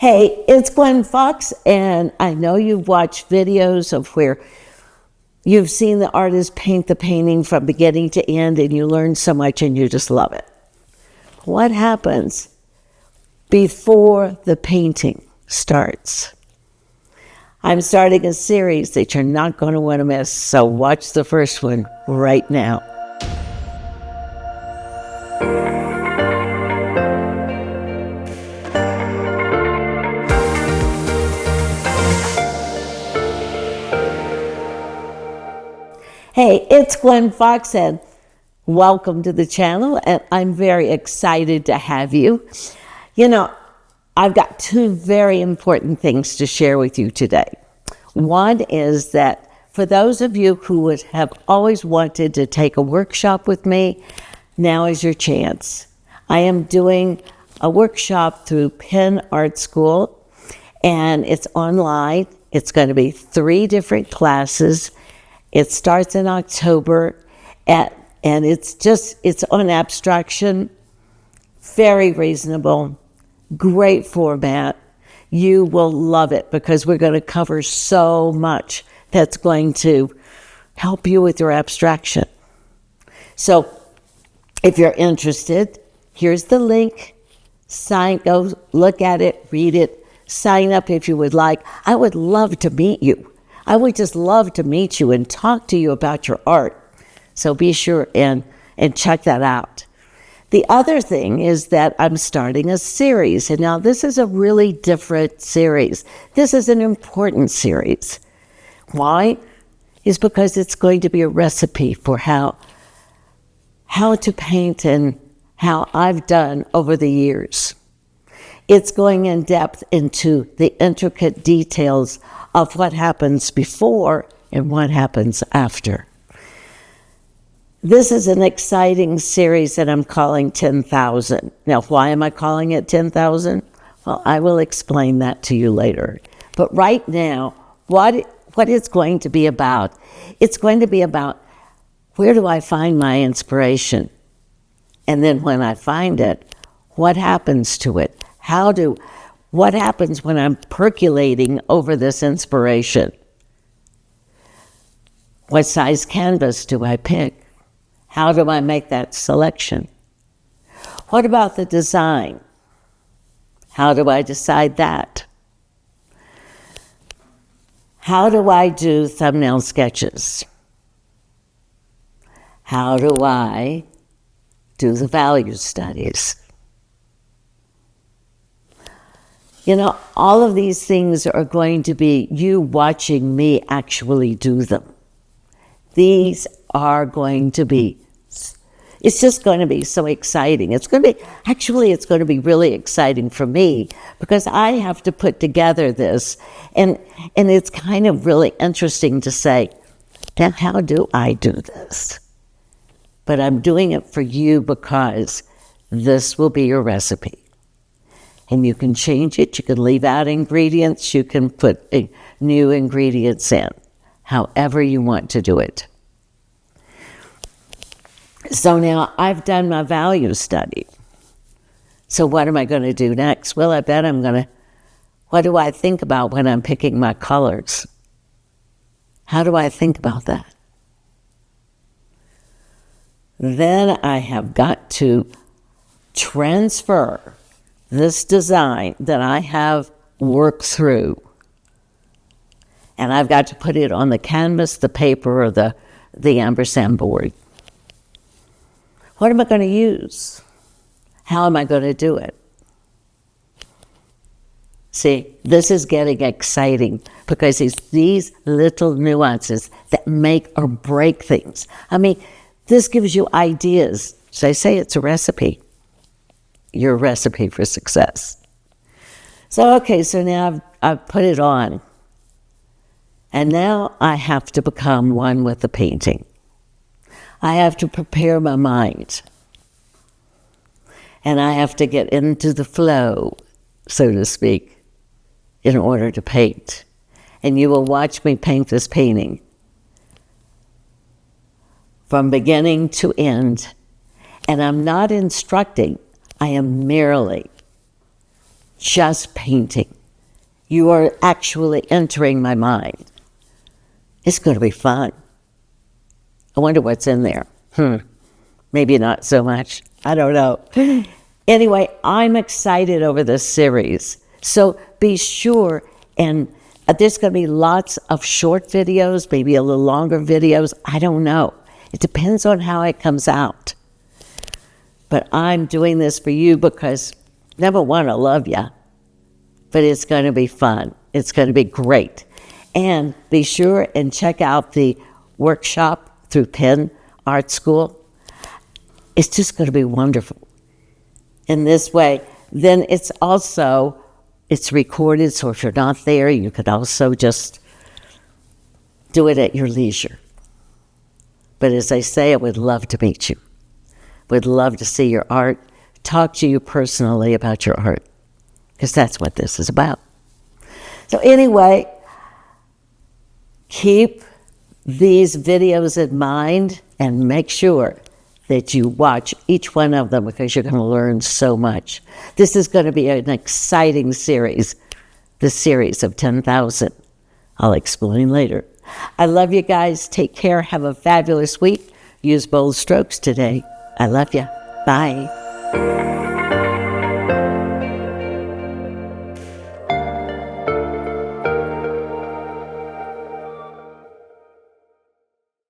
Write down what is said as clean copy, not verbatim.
Hey, it's Gwen Fox, and I know you've watched videos of where you've seen the artist paint the painting from beginning to end, and you learn so much and you just love it. What happens before the painting starts? I'm starting a series that you're not going to want to miss, so watch the first one right now. Hey, it's Gwen Fox, and welcome to the channel, and I'm very excited to have you. You know, I've got two very important things to share with you today. One is that for those of you who would have always wanted to take a workshop with me, now is your chance. I am doing a workshop through Penn Art School, and it's online. It's going to be 3 different classes. It starts in October, and it's on abstraction, very reasonable, great format. You will love it because we're going to cover so much that's going to help you with your abstraction. So if you're interested, here's the link. Go look at it, read it, sign up if you would like. I would love to meet you. I would just love to meet you and talk to you about your art. So be sure and check that out. The other thing is that I'm starting a series. And now this is a really different series. This is an important series. Why? Is because it's going to be a recipe for how to paint and how I've done over the years. It's going in depth into the intricate details of what happens before and what happens after. This is an exciting series that I'm calling 10,000. Now, why am I calling it 10,000? Well, I will explain that to you later. But right now, what it's going to be about, it's going to be about where do I find my inspiration? And then when I find it, what happens to it? What happens when I'm percolating over this inspiration? What size canvas do I pick? How do I make that selection? What about the design? How do I decide that? How do I do thumbnail sketches? How do I do the value studies? You know, all of these things are going to be you watching me actually do them. These are going to be, it's just going to be so exciting. It's going to be really exciting for me because I have to put together this. And it's kind of really interesting to say, now how do I do this? But I'm doing it for you because this will be your recipe. And you can change it, you can leave out ingredients, you can put new ingredients in, however you want to do it. So now I've done my value study. So what am I going to do next? Well, I bet what do I think about when I'm picking my colors? How do I think about that? Then I have got to transfer this design that I have worked through, and I've got to put it on the canvas, the paper, or the ampersand board. What am I going to use? How am I going to do it? See, this is getting exciting because it's these little nuances that make or break things. I mean, this gives you ideas. So I say it's a recipe. Your recipe for success. So, okay, so now I've put it on. And now I have to become one with the painting. I have to prepare my mind. And I have to get into the flow, so to speak, in order to paint. And you will watch me paint this painting from beginning to end. And I'm not instructing. I am merely just painting. You are actually entering my mind. It's going to be fun. I wonder what's in there. Maybe not so much. I don't know. Anyway, I'm excited over this series. So be sure, and there's going to be lots of short videos, maybe a little longer videos. I don't know. It depends on how it comes out. But I'm doing this for you because, number one, I love you. But it's going to be fun. It's going to be great. And be sure and check out the workshop through Penn Art School. It's just going to be wonderful. In this way, then it's recorded, so if you're not there, you could also just do it at your leisure. But as I say, I would love to meet you. Would love to see your art, talk to you personally about your art, because that's what this is about. So anyway, keep these videos in mind and make sure that you watch each one of them because you're going to learn so much. This is going to be an exciting series, the series of 10,000. I'll explain later. I love you guys. Take care. Have a fabulous week. Use bold strokes today. I love you. Bye.